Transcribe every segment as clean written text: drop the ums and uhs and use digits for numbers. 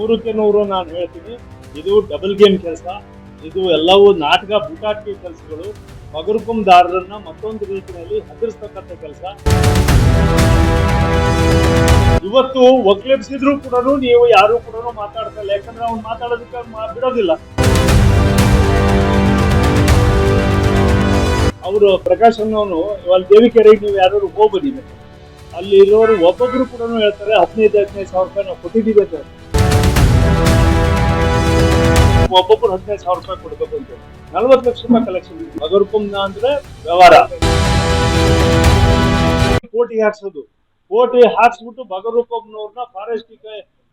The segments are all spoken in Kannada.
ನೂರಕ್ಕೆ ನೂರು ನಾನು ಹೇಳ್ತೀನಿ, ಇದು ಡಬಲ್ ಗೇಮ್ ಕೆಲಸ. ಇದು ಎಲ್ಲವೂ ನಾಟಕ ಬೂಟಾಟಿಕೆ ಕೆಲಸಗಳು. ಬಗರ್ಹುಕುಂದಾರರನ್ನ ಮತ್ತೊಂದು ರೀತಿಯಲ್ಲಿ ಹೆದರಿಸ್ತಕ್ಕಂಥ ಕೆಲಸ. ಇವತ್ತು ಒಕ್ಲೆಬ್ಸಿದ್ರು ಕೂಡ ನೀವು ಯಾರು ಕೂಡ ಮಾತಾಡ್ತಾ ಇಲ್ಲ, ಯಾಕಂದ್ರೆ ಅವ್ನು ಮಾತಾಡೋದಕ್ಕೆ ಬಿಡೋದಿಲ್ಲ. ಅವರು ಪ್ರಕಾಶ್ ಅನ್ನೋನು ಇವಾಗ ದೇವಿಕೆರೆಗೆ ನೀವು ಯಾರು ಹೋಗ್ಬನ್ನಿ, ಅಲ್ಲಿ ಇರೋರು ಒಬ್ಬೊಬ್ರು ಕೂಡ ಹೇಳ್ತಾರೆ 15,000 ರೂಪಾಯಿ ನಾವು ಕೊಟ್ಟಿದ್ದೀವಿ ಅಂತ. ಒಬ್ಬೊಬ್ರು 15,000 ರೂಪಾಯಿ ಕೊಡ್ಬೇಕು ಅಂತ 40 ಲಕ್ಷ ರೂಪಾಯಿ ಕಲೆಕ್ಷನ್. ಬಗರ್ಹುಕುಂನ ಅಂದ್ರೆ ವ್ಯವಹಾರ. ಕೋಟಿಗೆ ಹಾಕ್ಸೋದು, ಕೋಟಿ ಹಾಕ್ಸ್ಬಿಟ್ಟು ಬಗರ್ಹುಕುಂನವ್ರನ್ನ ಫಾರೆಸ್ಟ್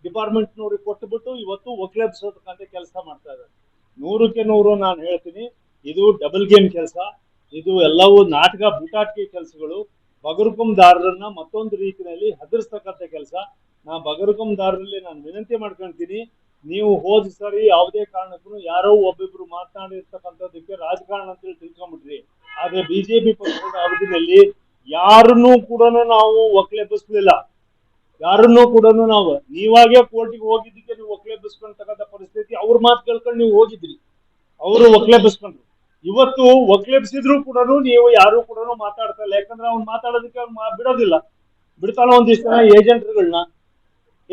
ಡಿಪಾರ್ಟ್ಮೆಂಟ್ನವ್ರಿಗೆ ಕೊಟ್ಟುಬಿಟ್ಟು ಇವತ್ತು ಒಕ್ಲೆಬ್ಸೋದಕ್ಕಂತ ಕೆಲಸ ಮಾಡ್ತಾ ಇದ್ದಾರೆ. ನೂರಕ್ಕೆ ನೂರು ನಾನು ಹೇಳ್ತೀನಿ, ಇದು ಡಬಲ್ ಗೇಮ್ ಕೆಲಸ. ಇದು ಎಲ್ಲವೂ ನಾಟಕ ಬೂಟಾಟಿಕೆ ಕೆಲಸಗಳು. ಬಗರ್ಹುಕುಂದಾರರನ್ನ ಮತ್ತೊಂದು ರೀತಿಯಲ್ಲಿ ಹೆದರಿಸ್ತಕ್ಕಂಥ ಕೆಲಸ. ಬಗರ್ಹುಕುಂದಾರರಲ್ಲಿ ನಾನು ವಿನಂತಿ ಮಾಡ್ಕೊಳ್ತೀನಿ, ನೀವು ಹೋದ ಸರಿ ಯಾವುದೇ ಕಾರಣಕ್ಕೂ ಯಾರೋ ಒಬ್ಬೊಬ್ರು ಮಾತನಾಡಿರ್ತಕ್ಕಂಥದ್ದಕ್ಕೆ ರಾಜಕಾರಣ ಅಂತೇಳಿ ತಿಳ್ಕೊಂಡ್ಬಿಟ್ರಿ. ಆದ್ರೆ ಬಿಜೆಪಿ ಪಕ್ಷದ ಅವಧಿಯಲ್ಲಿ ಯಾರನ್ನೂ ಕೂಡ ನಾವು ಒಕ್ಲೆಬ್ಬಿಸ್ಲಿಲ್ಲ. ಯಾರನ್ನೂ ಕೂಡ ನಾವು ನೀವಾಗೇ ಕೋರ್ಟಿಗೆ ಹೋಗಿದ್ದಕ್ಕೆ ನೀವು ಒಕ್ಲೆಬ್ಬಿಸ್ಕೊಂತಕ್ಕಂಥ ಪರಿಸ್ಥಿತಿ, ಅವ್ರ ಮಾತು ಕೇಳ್ಕೊಂಡು ನೀವು ಹೋಗಿದ್ರಿ, ಅವರು ಒಕ್ಲೆಬ್ಬಿಸ್ಕೊಂಡ್ರು. ಇವತ್ತು ಒಕ್ಲೆಬ್ಸಿದ್ರು ಕೂಡ ನೀವು ಯಾರು ಕೂಡ ಮಾತಾಡ್ತಾ ಇಲ್ಲ, ಯಾಕಂದ್ರೆ ಅವ್ನು ಮಾತಾಡೋದಕ್ಕೆ ಬಿಡೋದಿಲ್ಲ. ಬಿಡ್ತಾನ ಒಂದಿಷ್ಟು ಜನ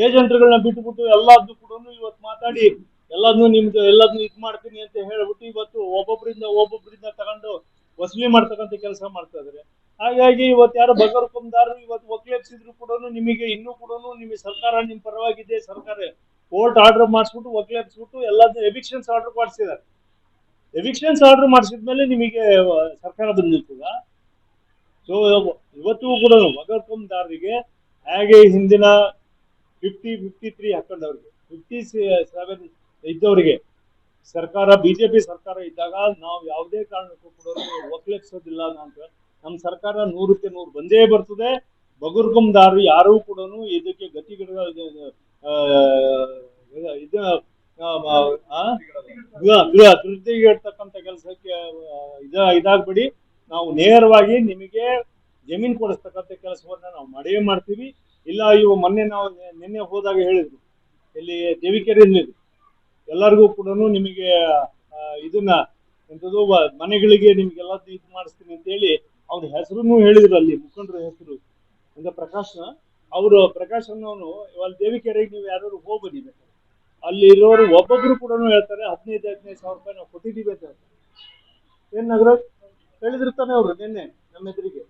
ಏಜೆಂಟ್ಗಳನ್ನ ಬಿಟ್ಬಿಟ್ಟು ಎಲ್ಲಾದ್ರೂ ಕೂಡ ಇವತ್ತು ಮಾತಾಡಿ ಎಲ್ಲದನ್ನು ನಿಮ್ದು ಎಲ್ಲದನ್ನು ಇದು ಮಾಡ್ತೀನಿ ಅಂತ ಹೇಳ್ಬಿಟ್ಟು ಇವತ್ತು ಒಬ್ಬೊಬ್ಬರಿಂದ ತಗೊಂಡು ವಸೂಲಿ ಮಾಡ್ತಕ್ಕಂಥ ಕೆಲಸ ಮಾಡ್ತಾ ಇದಾರೆ. ಹಾಗಾಗಿ ಇವತ್ತು ಯಾರು ಬಗರ್ಹುಕುಂದಾರರು ಇವತ್ತು ಒಕ್ಲೆಬ್ಸಿದ್ರು ಕೂಡ ನಿಮಗೆ ಇನ್ನೂ ಕೂಡ ನಿಮಗೆ ಸರ್ಕಾರ ನಿಮ್ ಪರವಾಗಿದೆ. ಸರ್ಕಾರ ಕೋರ್ಟ್ ಆರ್ಡರ್ ಮಾಡಿಸ್ಬಿಟ್ಟು ಒಕ್ಲೆಬ್ಸ್ಬಿಟ್ಟು ಎಲ್ಲದನ್ನು ಎವಿಕ್ಷನ್ಸ್ ಆರ್ಡರ್ ಮಾಡಿಸಿದ್ದಾರೆ. ಎವಿಕ್ಷನ್ಸ್ ಆರ್ಡರ್ ಮಾಡಿಸಿದ್ಮೇಲೆ ನಿಮಗೆ ಸರ್ಕಾರ ಬಂದಿರ್ತದ. ಸೊ ಇವತ್ತು ಕೂಡ ಬಗರ್ಹುಕುಂದಾರರಿಗೆ ಹಾಗೆ ಹಿಂದಿನ 53 ಹಾಕೊಂಡವ್ರಿಗೆ 57 ಇದ್ದವರಿಗೆ ಸರ್ಕಾರ ಬಿಜೆಪಿ ಸರ್ಕಾರ ಇದ್ದಾಗ ನಾವು ಯಾವುದೇ ಕಾರಣಕ್ಕೂ ಕೂಡ ಒಕ್ಲೆಬ್ಸೋದಿಲ್ಲ ಅಂತ ನಮ್ಮ ಸರ್ಕಾರ 100ಕ್ಕೆ 100 ಬಂದೇ ಬರ್ತದೆ. ಬಗರ್ಹುಕುಂದಾರರು ಯಾರೂ ಕೂಡ ಇದಕ್ಕೆ ಧೃತಿಗೆಡ್ತಕ್ಕಂಥ ಕೆಲಸಕ್ಕೆ ಇದಾಗ್ಬಿಡಿ. ನಾವು ನೇರವಾಗಿ ನಿಮಗೆ ಜಮೀನು ಕೊಡಿಸ್ತಕ್ಕಂಥ ಕೆಲಸವನ್ನ ನಾವು ಮಾಡೇ ಮಾಡ್ತೀವಿ. ಇಲ್ಲ ನಿನ್ನೆ ಹೋದಾಗ ಹೇಳಿದ್ರು, ಇಲ್ಲಿ ದೇವಿಕೆರೆಯಲ್ಲಿ ಎಲ್ಲರಿಗೂ ಕೂಡ ನಿಮಗೆ ಇದನ್ನ ಎಂಥದ್ದು ಮನೆಗಳಿಗೆ ನಿಮ್ಗೆಲ್ಲ ಇದು ಮಾಡಿಸ್ತೀನಿ ಅಂತ ಹೇಳಿ ಅವ್ರ ಹೆಸರನ್ನು ಹೇಳಿದ್ರು. ಅಲ್ಲಿ ಮುಖಂಡರ ಹೆಸರು ಅಂತ ಪ್ರಕಾಶ್ ಅನ್ನೋನು ಇವಾಗ ದೇವಿಕೆರೆಗೆ ನೀವು ಯಾರು ಹೋಗ್ಬನ್ನಿ, ಅಲ್ಲಿ ಇರೋರು ಒಬ್ಬೊಬ್ರು ಕೂಡ ಹೇಳ್ತಾರೆ 15,000 ರೂಪಾಯಿ ನಾವು ಕೊಟ್ಟಿದ್ದೀವಿ ಅಂತ. ಏನ್ ನಗರಾಜ್ ಹೇಳಿದ್ರು ತಾನೆ ಅವರು ನಿನ್ನೆ ನಮ್ಮ ಎದುರಿಗೆ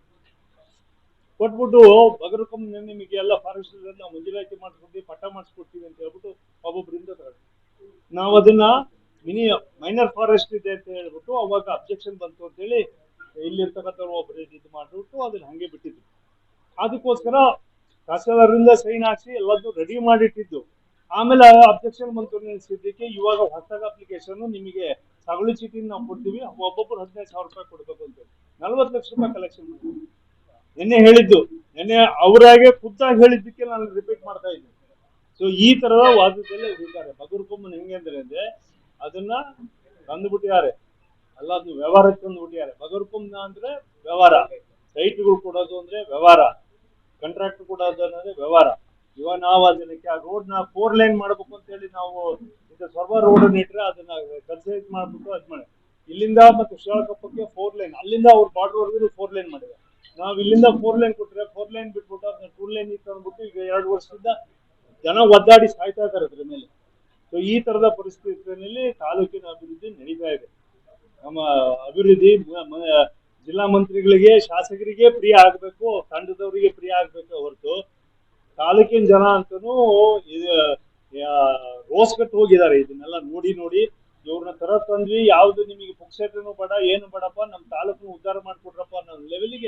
ಕೊಟ್ಬಿಟ್ಟು ಬಗರ್ಹುಕುಂ ನಿಮಗೆ ಎಲ್ಲ ಫಾರೆಸ್ಟ್ ನಾವು ಮಂಜೂರಾತಿ ಮಾಡಿಸ್ಕೊಡ್ತೀವಿ, ಪಟ್ಟ ಮಾಡಿಸ್ಕೊಡ್ತೀವಿ ಅಂತ ಹೇಳ್ಬಿಟ್ಟು ಒಬ್ಬೊಬ್ಬರಿಂದ ತಗೊಂಡು ನಾವು ಅದನ್ನ ಮೈನರ್ ಫಾರೆಸ್ಟ್ ಇದೆ ಅಂತ ಹೇಳ್ಬಿಟ್ಟು ಅವಾಗ ಅಬ್ಜೆಕ್ಷನ್ ಬಂತು ಅಂತ ಹೇಳಿ ಇಲ್ಲಿರ್ತಕ್ಕಂಥವ್ರು ಒಬ್ಬರು ಇದು ಮಾಡಿಬಿಟ್ಟು ಅದನ್ನ ಹಂಗೆ ಬಿಟ್ಟಿದ್ರು. ಅದಕ್ಕೋಸ್ಕರ ತಹಸೀಲ್ದಾರ್ರಿಂದ ಸೈನ್ ಹಾಕ್ಸಿ ಎಲ್ಲದನ್ನು ರೆಡಿ ಮಾಡಿಟ್ಟಿದ್ದು. ಆಮೇಲೆ ಅಬ್ಜೆಕ್ಷನ್ ಬಂತು ನಿಲ್ಸಿದ್ದಕ್ಕೆ ಇವಾಗ ಹೊಸದಾಗಿ ಅಪ್ಲಿಕೇಶನ್ ನಿಮಗೆ ಸಗಳಿ ಚೀಟಿನ ನಾವು ಕೊಡ್ತೀವಿ, ಒಬ್ಬೊಬ್ಬರು 15,000 ರೂಪಾಯಿ ಕೊಡ್ಬೇಕು ಅಂತ 40 ಲಕ್ಷ ರೂಪಾಯಿ ಕಲೆಕ್ಷನ್ ನಿನ್ನೆ ಹೇಳಿದ್ದು. ನಿನ್ನೆ ಅವರಾಗೆ ಖುದ್ದಾಗಿ ಹೇಳಿದ್ದಕ್ಕೆ ನಾನು ರಿಪೀಟ್ ಮಾಡ್ತಾ ಇದ್ದೀನಿ. ಸೊ ಈ ತರದ ವಾದದಲ್ಲಿ ಇದ್ದಾರೆ. ಬಗರ್ಹುಕುಂನ ಹೆಂಗೆ ಅಂದ್ರೆ ಅದನ್ನ ತಂದುಬಿಟ್ಟಿದ್ದಾರೆ, ಎಲ್ಲದನ್ನು ವ್ಯವಹಾರಕ್ಕೆ ತಂದುಬಿಟ್ಟಿದ್ದಾರೆ. ಬಗರ್ಹುಕುಂನ ಅಂದ್ರೆ ವ್ಯವಹಾರ, ಸೈಟ್ಗಳು ಕೊಡೋದು ಅಂದ್ರೆ ವ್ಯವಹಾರ, ಕಾಂಟ್ರಾಕ್ಟ್ ಕೊಡೋದು ಅನ್ನೋದೇ ವ್ಯವಹಾರ. ಇವಾಗ ನಾವು ಅದಕ್ಕೆ ಆ ರೋಡ್ ನ 4 ಲೈನ್ ಮಾಡ್ಬೇಕು ಅಂತ ಹೇಳಿ ನಾವು ಸರ್ವ ರೋಡ್ ಇಟ್ರೆ ಅದನ್ನ ಕನ್ಸೈಸ್ ಮಾಡ್ಬಿಟ್ಟು ಅದ್ ಮಾಡಿ ಇಲ್ಲಿಂದ ಮತ್ತು ಶಿರಾಳಕೊಪ್ಪಕ್ಕೆ 4 ಲೈನ್, ಅಲ್ಲಿಂದ ಅವ್ರ ಬಾರ್ಡರ್ ವರ್ಗು 4 ಲೈನ್ ಮಾಡಿದೆ. ನಾವ್ ಇಲ್ಲಿಂದ 4 ಲೈನ್ ಕೊಟ್ರೆ 4 ಲೈನ್ ಬಿಟ್ಬಿಟ್ಟು ಅದನ್ನ 2 ಲೈನ್ ತಂದ್ಬಿಟ್ಟು ಈಗ 2 ವರ್ಷದಿಂದ ಜನ ಒದ್ದಾಡಿ ಸಾಯ್ತಾ ಇದ್ದಾರೆ ಅದ್ರ ಮೇಲೆ. ಸೊ ಈ ತರದ ಪರಿಸ್ಥಿತಿಯಲ್ಲಿ ತಾಲೂಕಿನ ಅಭಿವೃದ್ಧಿ ನಡೀತಾ ಇದೆ. ನಮ್ಮ ಅಭಿವೃದ್ಧಿ ಜಿಲ್ಲಾ ಮಂತ್ರಿಗಳಿಗೆ, ಶಾಸಕರಿಗೆ ಪ್ರಿಯ ಆಗ್ಬೇಕು, ತಂಡದವರಿಗೆ ಪ್ರಿಯ ಆಗ್ಬೇಕು ಹೊರತು ತಾಲೂಕಿನ ಜನ ಅಂತನೂ ರೋಸ್ ಕಟ್ಟು ಹೋಗಿದ್ದಾರೆ. ಇದನ್ನೆಲ್ಲ ನೋಡಿ ಇವ್ರನ್ನ ತರ ತಂದ್ವಿ, ಯಾವ್ದು ನಿಮಗೆ ಪುಕ್ಷೇಟನು ಬೇಡ, ಏನು ಬೇಡಪ್ಪ, ನಮ್ಮ ತಾಲೂಕನ್ನು ಉದ್ಧಾರ ಮಾಡ್ಕೊಡ್ರಪ್ಪ ಅನ್ನೋ ಲೆವೆಲ್ಗೆ